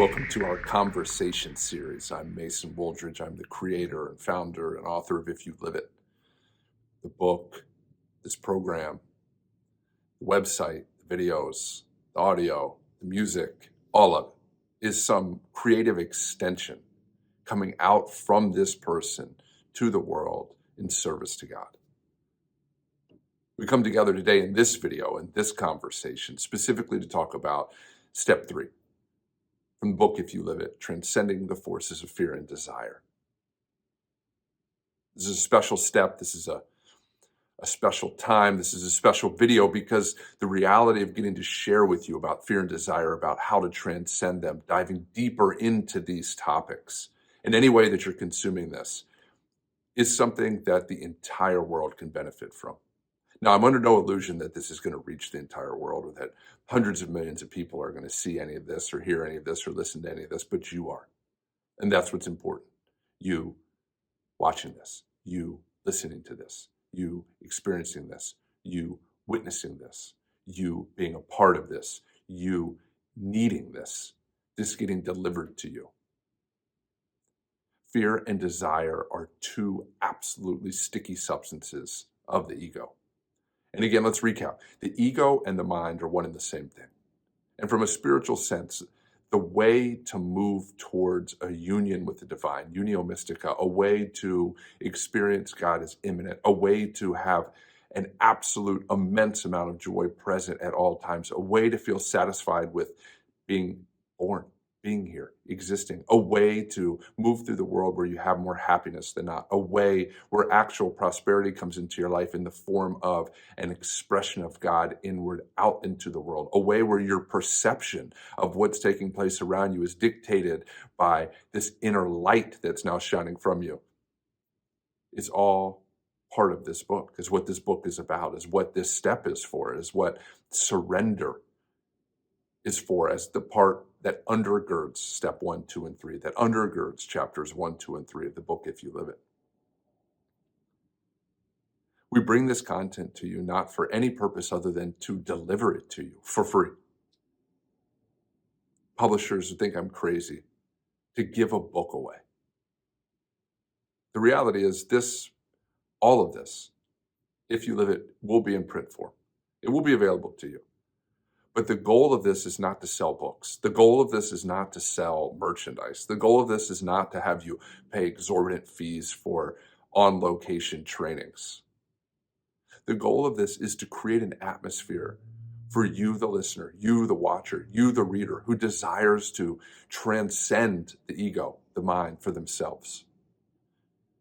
Welcome to our conversation series. I'm Mason Wooldridge. I'm the creator and founder and author of If You Live It, the book, this program, the website, the videos, the audio, the music, all of it is some creative extension coming out from this person to the world in service to God. We come together today in this video and this conversation specifically to talk about step 3. From the book, If You Live It, Transcending the Forces of Fear and Desire. This is a special step. This is a special time. This is a special video because the reality of getting to share with you about fear and desire, about how to transcend them, diving deeper into these topics in any way that you're consuming this, is something that the entire world can benefit from. Now, I'm under no illusion that this is going to reach the entire world or that hundreds of millions of people are going to see any of this or hear any of this or listen to any of this, but you are. And that's what's important. You watching this, you listening to this, you experiencing this, you witnessing this, you being a part of this, you needing this getting delivered to you. Fear and desire are two absolutely sticky substances of the ego. And again, let's recap. The ego and the mind are one and the same thing. And from a spiritual sense, the way to move towards a union with the divine, unio mystica, a way to experience God as immanent, a way to have an absolute immense amount of joy present at all times, a way to feel satisfied with being born, being here, existing, a way to move through the world where you have more happiness than not, a way where actual prosperity comes into your life in the form of an expression of God inward out into the world, a way where your perception of what's taking place around you is dictated by this inner light that's now shining from you. It's all part of this book, is what this book is about, is what this step is for, is what surrender is for, as the part that undergirds step 1, 2, and 3, that undergirds chapters 1, 2, and 3 of the book, If You Live It. We bring this content to you not for any purpose other than to deliver it to you for free. Publishers think I'm crazy to give a book away. The reality is all of this, If You Live It, will be in print form. It will be available to you. But the goal of this is not to sell books. The goal of this is not to sell merchandise. The goal of this is not to have you pay exorbitant fees for on-location trainings. The goal of this is to create an atmosphere for you, the listener, you, the watcher, you, the reader, who desires to transcend the ego, the mind, for themselves.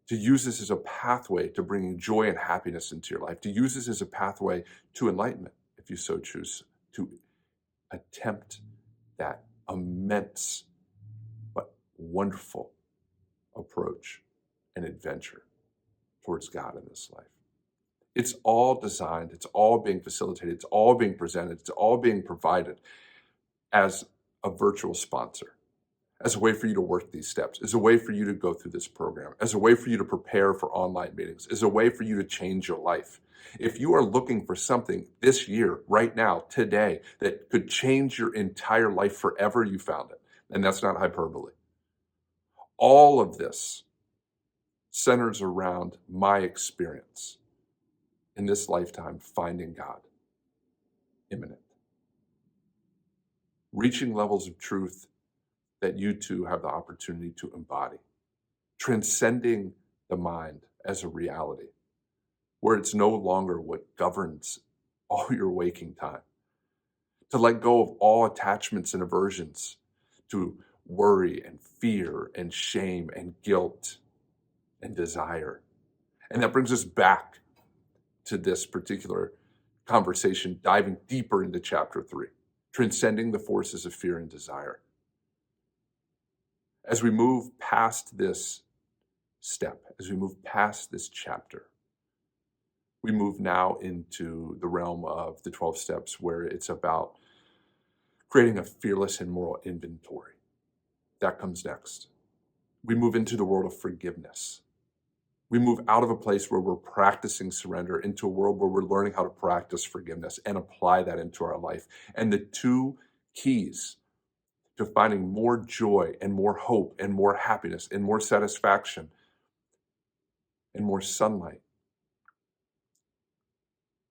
To use this as a pathway to bringing joy and happiness into your life. To use this as a pathway to enlightenment, if you so choose, to attempt that immense but wonderful approach and adventure towards God in this life. It's all designed, it's all being facilitated, it's all being presented, it's all being provided as a virtual sponsor, as a way for you to work these steps, as a way for you to go through this program, as a way for you to prepare for online meetings, as a way for you to change your life. If you are looking for something this year, right now, today, that could change your entire life forever, you found it. And that's not hyperbole. All of this centers around my experience in this lifetime finding God, immanent. Reaching levels of truth that you too have the opportunity to embody. Transcending the mind as a reality, where it's no longer what governs all your waking time. To let go of all attachments and aversions to worry and fear and shame and guilt and desire. And that brings us back to this particular conversation, diving deeper into chapter 3, transcending the forces of fear and desire. As we move past this step, as we move past this chapter, we move now into the realm of the 12 steps, where it's about creating a fearless and moral inventory. That comes next. We move into the world of forgiveness. We move out of a place where we're practicing surrender into a world where we're learning how to practice forgiveness and apply that into our life. And the two keys to finding more joy and more hope and more happiness and more satisfaction and more sunlight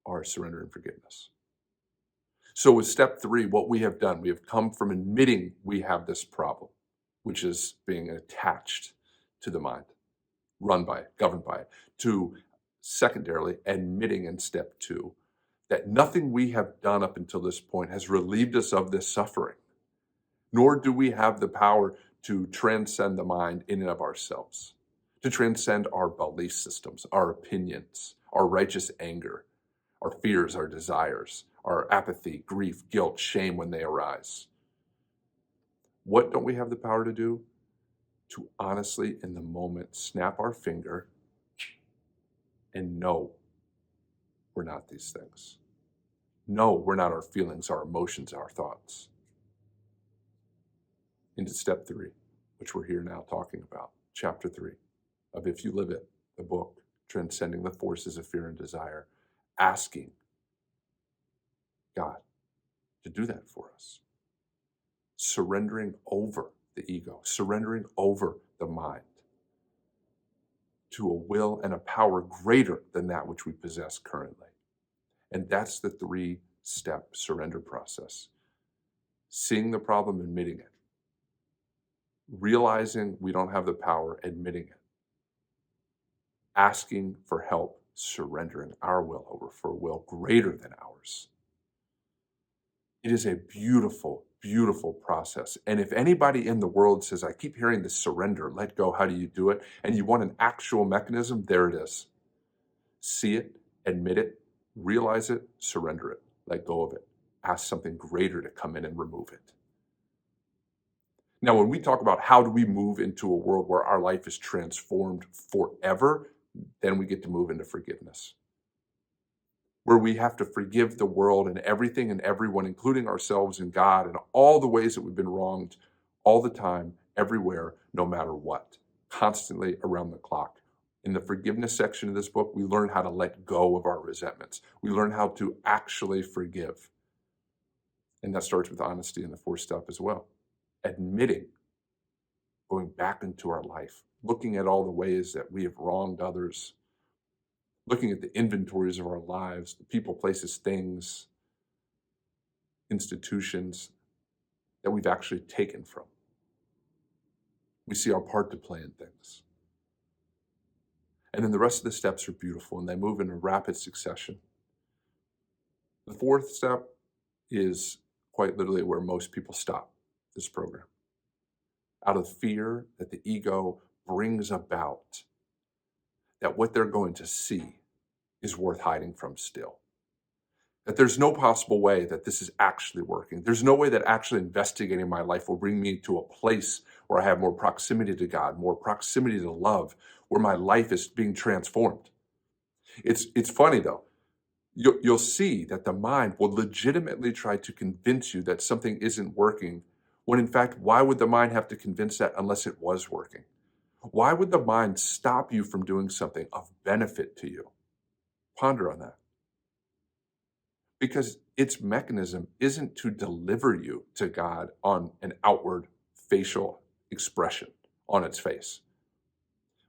are surrender and forgiveness. So with step 3, what we have done, we have come from admitting we have this problem, which is being attached to the mind, run by it, governed by it, to secondarily admitting in step 2 that nothing we have done up until this point has relieved us of this suffering, nor do we have the power to transcend the mind in and of ourselves, to transcend our belief systems, our opinions, our righteous anger, our fears, our desires, our apathy, grief, guilt, shame when they arise. What don't we have the power to do? To honestly, in the moment, snap our finger and know we're not these things. No, we're not our feelings, our emotions, our thoughts. Into step 3, which we're here now talking about, chapter 3 of If You Live It, the book, Transcending the Forces of Fear and Desire, asking God to do that for us. Surrendering over the ego, surrendering over the mind to a will and a power greater than that which we possess currently. And that's the 3-step surrender process. Seeing the problem, admitting it. Realizing we don't have the power, admitting it. Asking for help, surrendering our will over for a will greater than ours. It is a beautiful, beautiful process. And if anybody in the world says, I keep hearing this surrender, let go, how do you do it? And you want an actual mechanism, there it is. See it, admit it, realize it, surrender it, let go of it. Ask something greater to come in and remove it. Now, when we talk about how do we move into a world where our life is transformed forever, then we get to move into forgiveness, where we have to forgive the world and everything and everyone, including ourselves and God, and all the ways that we've been wronged all the time, everywhere, no matter what, constantly around the clock. In the forgiveness section of this book, we learn how to let go of our resentments. We learn how to actually forgive. And that starts with honesty in the 4th step as well. Admitting, going back into our life, looking at all the ways that we have wronged others, looking at the inventories of our lives, the people, places, things, institutions that we've actually taken from. We see our part to play in things. And then the rest of the steps are beautiful, and they move in a rapid succession. The 4th step is quite literally where most people stop this program, out of fear that the ego brings about, that what they're going to see is worth hiding from still. That there's no possible way that this is actually working. There's no way that actually investigating my life will bring me to a place where I have more proximity to God, more proximity to love, where my life is being transformed. It's funny though. You'll see that the mind will legitimately try to convince you that something isn't working, when in fact, why would the mind have to convince that unless it was working? Why would the mind stop you from doing something of benefit to you? Ponder on that. Because its mechanism isn't to deliver you to God on an outward facial expression on its face,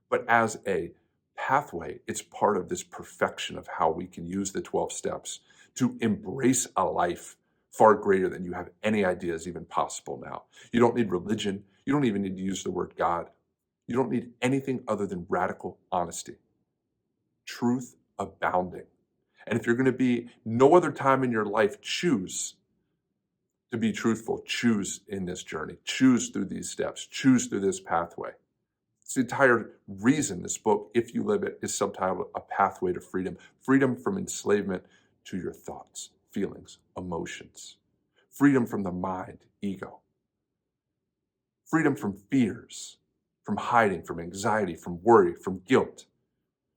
but as a pathway. It's part of this perfection of how we can use the 12 steps to embrace a life far greater than you have any idea is even possible now. You don't need religion. You don't even need to use the word God. You don't need anything other than radical honesty, truth abounding. And if you're going to be no other time in your life, choose to be truthful. Choose in this journey. Choose through these steps. Choose through this pathway. It's the entire reason this book, If You Live It, is subtitled A Pathway to Freedom. Freedom from enslavement to your thoughts, feelings, emotions. Freedom from the mind, ego. Freedom from fears, from hiding, from anxiety, from worry, from guilt.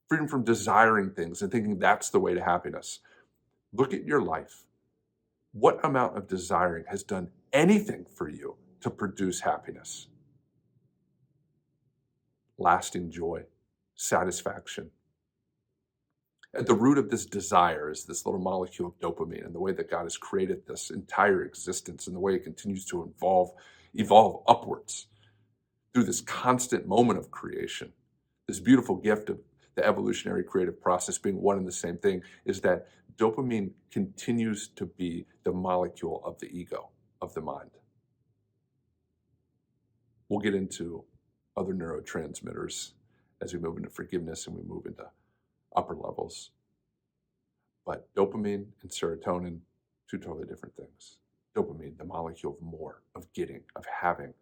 Freedom from desiring things and thinking that's the way to happiness. Look at your life. What amount of desiring has done anything for you to produce happiness? Lasting joy, satisfaction. At the root of this desire is this little molecule of dopamine, and the way that God has created this entire existence and the way it continues to evolve evolve upwards through this constant moment of creation. This beautiful gift of the evolutionary creative process being one and the same thing is that dopamine continues to be the molecule of the ego, of the mind. We'll get into other neurotransmitters as we move into forgiveness and we move into upper levels. But dopamine and serotonin, two totally different things. Dopamine, the molecule of more, of getting, of having,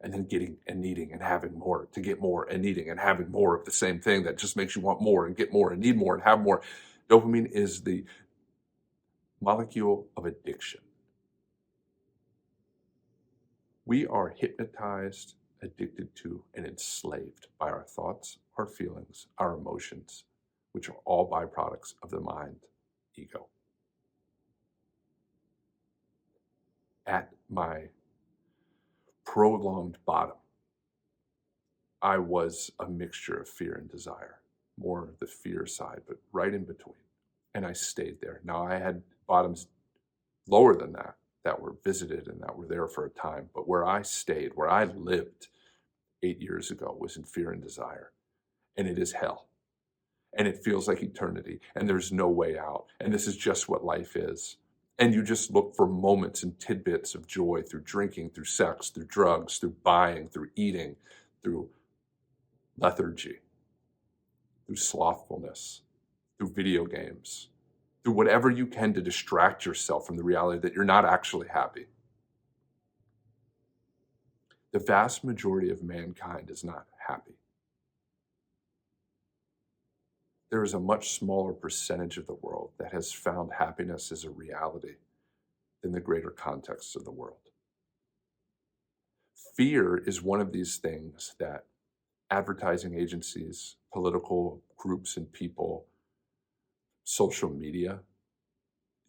and then getting and needing and having more to get more and needing and having more of the same thing that just makes you want more and get more and need more and have more. Dopamine is the molecule of addiction. We are hypnotized, addicted to, and enslaved by our thoughts, our feelings, our emotions, which are all byproducts of the mind, ego. At my prolonged bottom, I was a mixture of fear and desire, more the fear side, but right in between. And I stayed there. Now, I had bottoms lower than that were visited and that were there for a time. But where I stayed, where I lived 8 years ago, was in fear and desire. And it is hell. And it feels like eternity. And there's no way out. And this is just what life is. And you just look for moments and tidbits of joy through drinking, through sex, through drugs, through buying, through eating, through lethargy, through slothfulness, through video games, through whatever you can to distract yourself from the reality that you're not actually happy. The vast majority of mankind is not happy. There is a much smaller percentage of the world that has found happiness as a reality than the greater context of the world. Fear is one of these things that advertising agencies, political groups and people, social media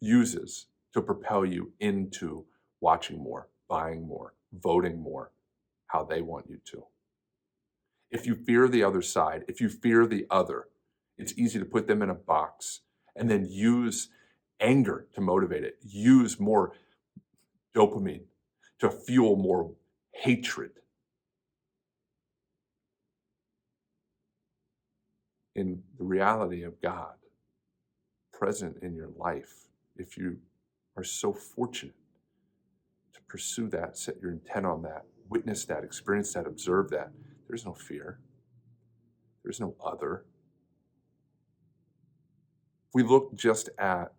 uses to propel you into watching more, buying more, voting more, how they want you to. If you fear the other side, if you fear the other, it's easy to put them in a box and then use anger to motivate it, use more dopamine to fuel more hatred. In the reality of God present in your life, if you are so fortunate to pursue that, set your intent on that, witness that, experience that, observe that, there's no fear. There's no other. If we look just at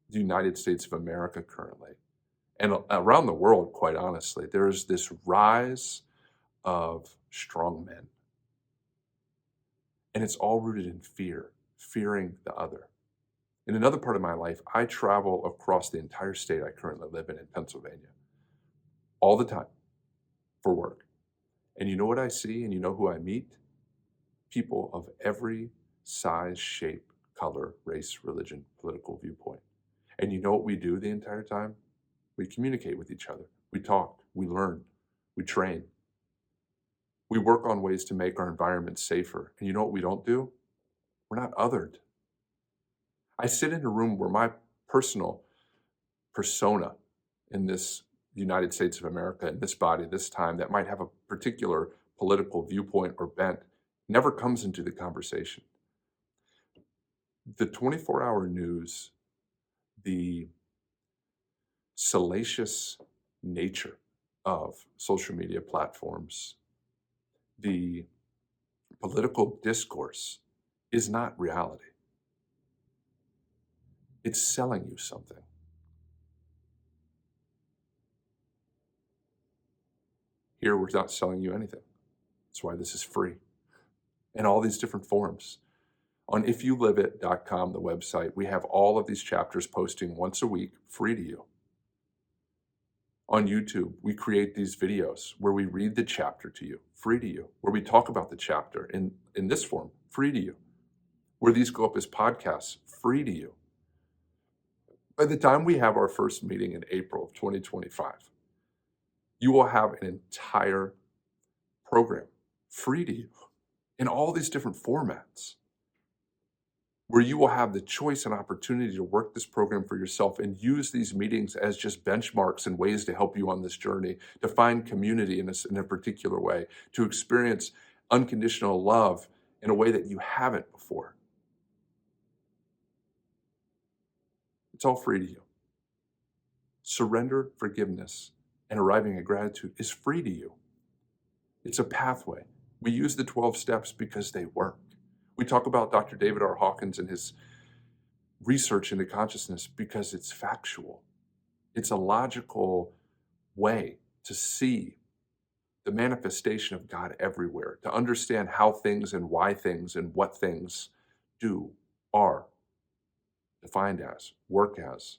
the United States of America currently, and around the world, quite honestly, there is this rise of strong men. And it's all rooted in fear, fearing the other. In another part of my life, I travel across the entire state I currently live in Pennsylvania, all the time for work. And you know what I see and you know who I meet? People of every size, shape, color, race, religion, political viewpoint. And you know what we do the entire time? We communicate with each other. We talk, we learn, we train. We work on ways to make our environment safer. And you know what we don't do? We're not othered. I sit in a room where my personal persona in this United States of America, in this body, this time, that might have a particular political viewpoint or bent, never comes into the conversation. The 24-hour news, the salacious nature of social media platforms, the political discourse is not reality. It's selling you something. Here, we're not selling you anything. That's why this is free. In all these different forms. On ifyouliveit.com, the website, we have all of these chapters posting once a week, free to you. On YouTube, we create these videos where we read the chapter to you, free to you, where we talk about the chapter in this form, free to you, where these go up as podcasts, free to you. By the time we have our first meeting in April of 2025, you will have an entire program free to you in all these different formats. where you will have the choice and opportunity to work this program for yourself and use these meetings as just benchmarks and ways to help you on this journey, to find community in a particular way, to experience unconditional love in a way that you haven't before. It's all free to you. Surrender, forgiveness, and arriving at gratitude is free to you. It's a pathway. We use the 12 steps because they work. We talk about Dr. David R. Hawkins and his research into consciousness because it's factual. It's a logical way to see the manifestation of God everywhere, to understand how things and why things and what things do, are defined as, work as,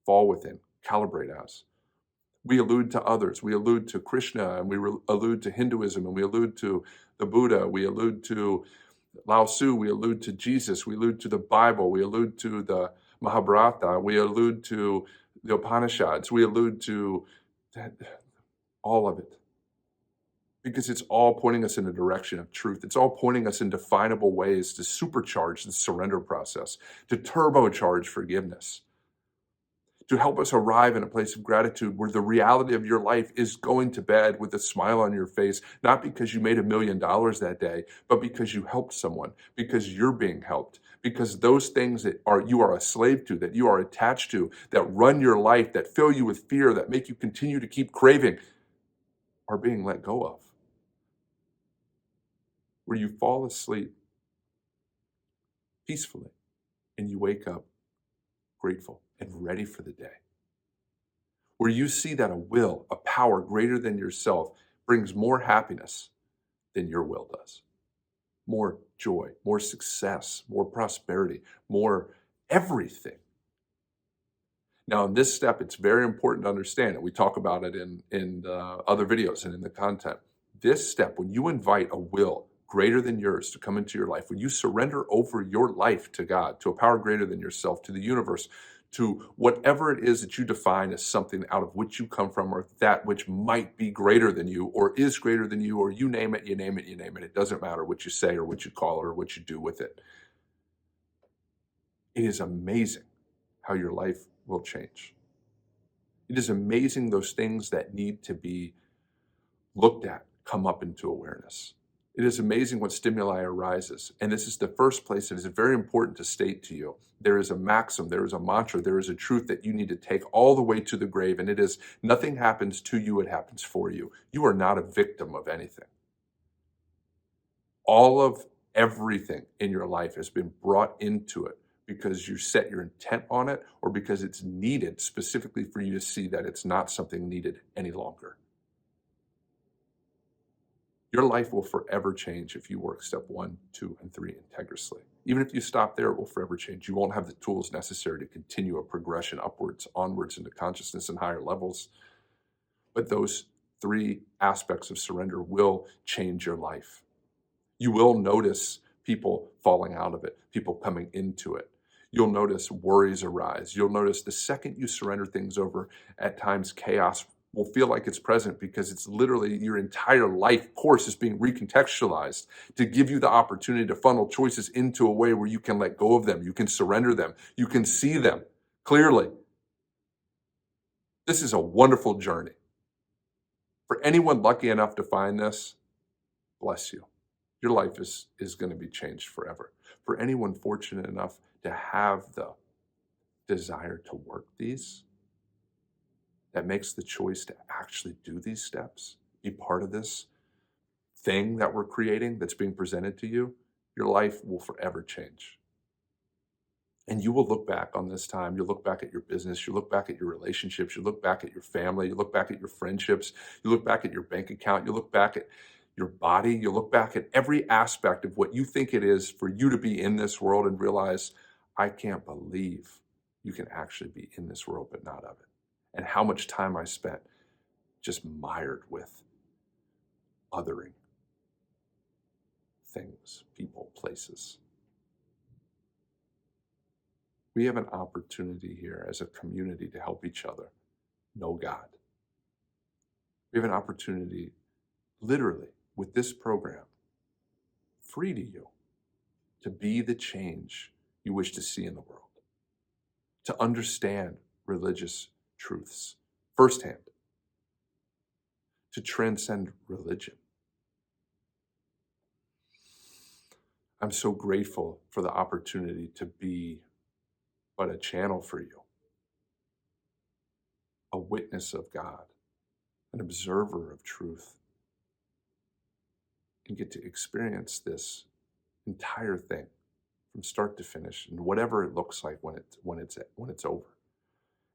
fall within, calibrate as. We allude to others. We allude to Krishna, and we allude to Hinduism, and we allude to the Buddha. We allude to Lao Tzu. We allude to Jesus. We allude to the Bible. We allude to the Mahabharata. We allude to the Upanishads. We allude to all of it. Because it's all pointing us in a direction of truth. It's all pointing us in definable ways to supercharge the surrender process, to turbocharge forgiveness, to help us arrive in a place of gratitude where the reality of your life is going to bed with a smile on your face, not because you made $1 million that day, but because you helped someone, because you're being helped, because those things that you are a slave to, that you are attached to, that run your life, that fill you with fear, that make you continue to keep craving, are being let go of. Where you fall asleep peacefully and you wake up grateful and ready for the day. Where you see that a will, a power greater than yourself brings more happiness than your will does. More joy, more success, more prosperity, more everything. Now, in this step, it's very important to understand, and we talk about it in other videos and in the content. This step, when you invite a will greater than yours to come into your life, when you surrender over your life to God, to a power greater than yourself, to the universe, to whatever it is that you define as something out of which you come from, or that which might be greater than you, or is greater than you, or you name it, you name it, you name it. It doesn't matter what you say or what you call it or what you do with it. It is amazing how your life will change. It is amazing those things that need to be looked at come up into awareness. It is amazing what stimuli arises. And this is the first place that is very important to state to you. There is a maxim, there is a mantra, there is a truth that you need to take all the way to the grave. And it is, nothing happens to you, it happens for you. You are not a victim of anything. All of everything in your life has been brought into it because you set your intent on it, or because it's needed specifically for you to see that it's not something needed any longer. Your life will forever change if you work step 1, 2, and 3 integrally. Even if you stop there, it will forever change. You won't have the tools necessary to continue a progression upwards, onwards into consciousness and higher levels. But those 3 aspects of surrender will change your life. You will notice people falling out of it, people coming into it. You'll notice worries arise. You'll notice the second you surrender things over, at times chaos will feel like it's present, because it's literally your entire life course is being recontextualized to give you the opportunity to funnel choices into a way where you can let go of them, you can surrender them, you can see them clearly. This is a wonderful journey. For anyone lucky enough to find this, bless you. Your life is going to be changed forever. For anyone fortunate enough to have the desire to work these, that makes the choice to actually do these steps, be part of this thing that we're creating that's being presented to you, your life will forever change. And you will look back on this time, you'll look back at your business, you look back at your relationships, you look back at your family, you look back at your friendships, you look back at your bank account, you look back at your body, you look back at every aspect of what you think it is for you to be in this world, and realize, I can't believe you can actually be in this world but not of it. And how much time I spent just mired with othering things, people, places. We have an opportunity here as a community to help each other know God. We have an opportunity, literally, with this program, free to you, to be the change you wish to see in the world, to understand religious truths firsthand, to transcend religion. I'm so grateful for the opportunity to be but a channel for you, a witness of God, an observer of truth, and get to experience this entire thing from start to finish, and whatever it looks like when it's over.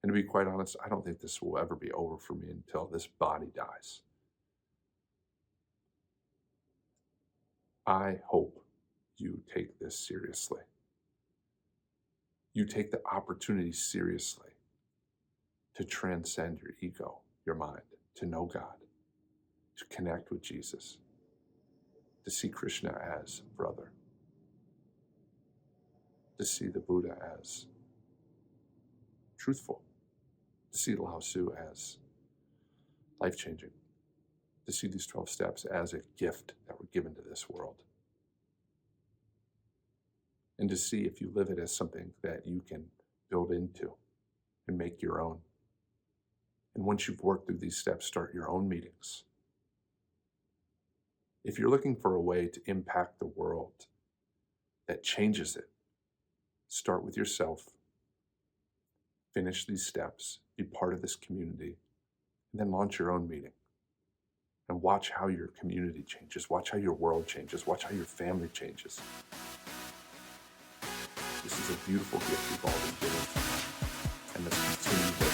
And to be quite honest, I don't think this will ever be over for me until this body dies. I hope you take this seriously. You take the opportunity seriously to transcend your ego, your mind, to know God, to connect with Jesus, to see Krishna as brother, to see the Buddha as truthful, to see Lao Tzu as life-changing, to see these 12 steps as a gift that were given to this world, and to see if you live it as something that you can build into and make your own. And once you've worked through these steps, start your own meetings. If you're looking for a way to impact the world that changes it, start with yourself, finish these steps, be part of this community, and then launch your own meeting. And watch how your community changes, watch how your world changes, watch how your family changes. This is a beautiful gift we've all been given, and let's continue